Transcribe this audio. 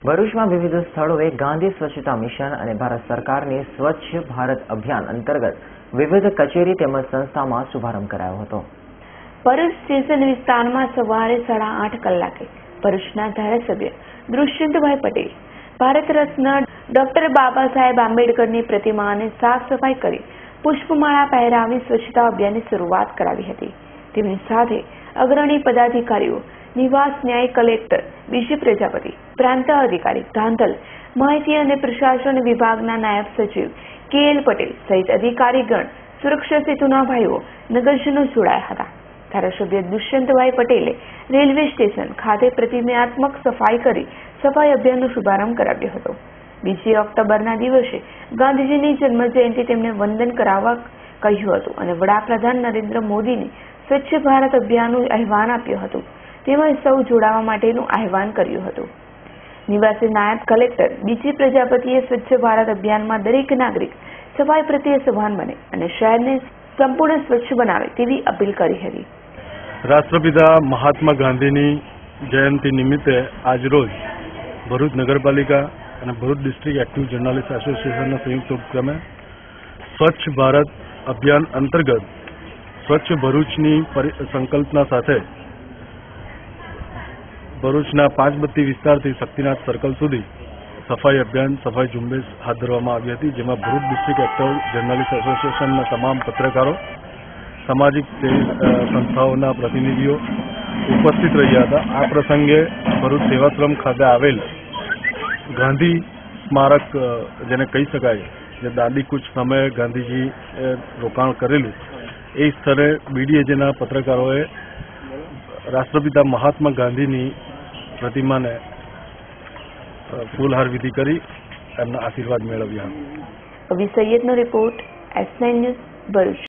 ભરૂચમાં વિવિધ સ્થળોએ ગાંધી સ્વચ્છતા મિશન અને ભારત સરકારની સ્વચ્છ ભારત અભિયાન અંતર્ગત વિવિધ કચેરી તેમજ સંસ્થામાં શુભારંભ કરાયો હતો. ભરૂચ સ્ટેશન વિસ્તારમાં સવારે 8:30 કલાકે ભરૂચના ધારાસભ્ય દુષ્યંતભાઈ પટેલ ભારત રત્ન ડોક્ટર બાબા સાહેબ આંબેડકરની પ્રતિમાને સાફ સફાઈ કરી પુષ્પમાળા પહેરાવી સ્વચ્છતા અભિયાનની શરૂઆત કરાવી હતી. તેમની સાથે અગ્રણી પદાધિકારીઓ, નિવાસ ન્યાય કલેક્ટર બીજી પ્રજાપતિ, પ્રાંત અધિકારી ધાંધલ, માહિતી અને પ્રશાસન વિભાગના નાયબ સચિવ KL પટેલ સહિત અધિકારીગણ, સુરક્ષા સેતુના ભાઈઓ, નગરજનો જોડાયા હતા. ધારાસભ્ય દુષ્યંતભાઈ પટેલે રેલવે સ્ટેશન ખાતે પ્રતિમાત્મક સફાઈ કરી સફાઈ અભિયાનનો શુભારંભ કરાવ્યો હતો. 2 ઓક્ટોબરના દિવસે ગાંધીજીની જન્મજયંતિ તેમને વંદન કરાવવા કહ્યું હતું અને વડાપ્રધાન નરેન્દ્ર મોદીને સ્વચ્છ ભારત અભિયાનનું આહ્વાન આપ્યું હતું. તેમજ સૌ જોડાવા માટેનું આહ્વાન કર્યું હતું. નિવાસી નાયબ કલેક્ટર બીજી પ્રજાપતિએ સ્વચ્છ ભારત અભિયાનમાં દરેક નાગરિક સફાઈ પ્રત્યે સભાન બને અને શહેરને સંપૂર્ણ સ્વચ્છ બનાવે તેવી અપીલ કરી હતી. રાષ્ટ્રપિતા મહાત્મા ગાંધીની જયંતિ નિમિત્તે આજરોજ ભરૂચ નગરપાલિકા અને ભરૂચ ડિસ્ટ્રિક્ટ એક્ટિવ જર્નાલિસ્ટ એસોસિએશનના સંયુક્ત ઉપક્રમે સ્વચ્છ ભારત અભિયાન અંતર્ગત સ્વચ્છ ભરૂચની સંકલ્પના સાથે ભરૂચના 5 બત્તી વિસ્તારથી શક્તિનાથ સર્કલ સુધી સફાઈ અભિયાન, સફાઈ ઝુંબેશ હાથ ધરવામાં આવી હતી, જેમાં ભરૂચ ડિસ્ટ્રિક્ટ એક્ટિવ જર્નાલિસ્ટ એસોસિએશનના તમામ પત્રકારો, સામાજિક સંસ્થાઓના પ્રતિનિધિઓ ઉપસ્થિત રહ્યા હતા. આ પ્રસંગે ભરૂચ સેવાશ્રમ ખાતે આવેલ ગાંધી સ્મારક, જેને કહી શકાય, જે દાંડીકૂચ સમયે ગાંધીજી રોકાણ કરેલું, એ સ્થળે BDAJના પત્રકારોએ રાષ્ટ્રપિતા મહાત્મા ગાંધીની પ્રતિમાને ફૂલહાર વિધિ કરી એમના આશીર્વાદ મેળવ્યા. કવિ સૈયદનો રિપોર્ટ, S9 ન્યૂઝ, ભરૂચ.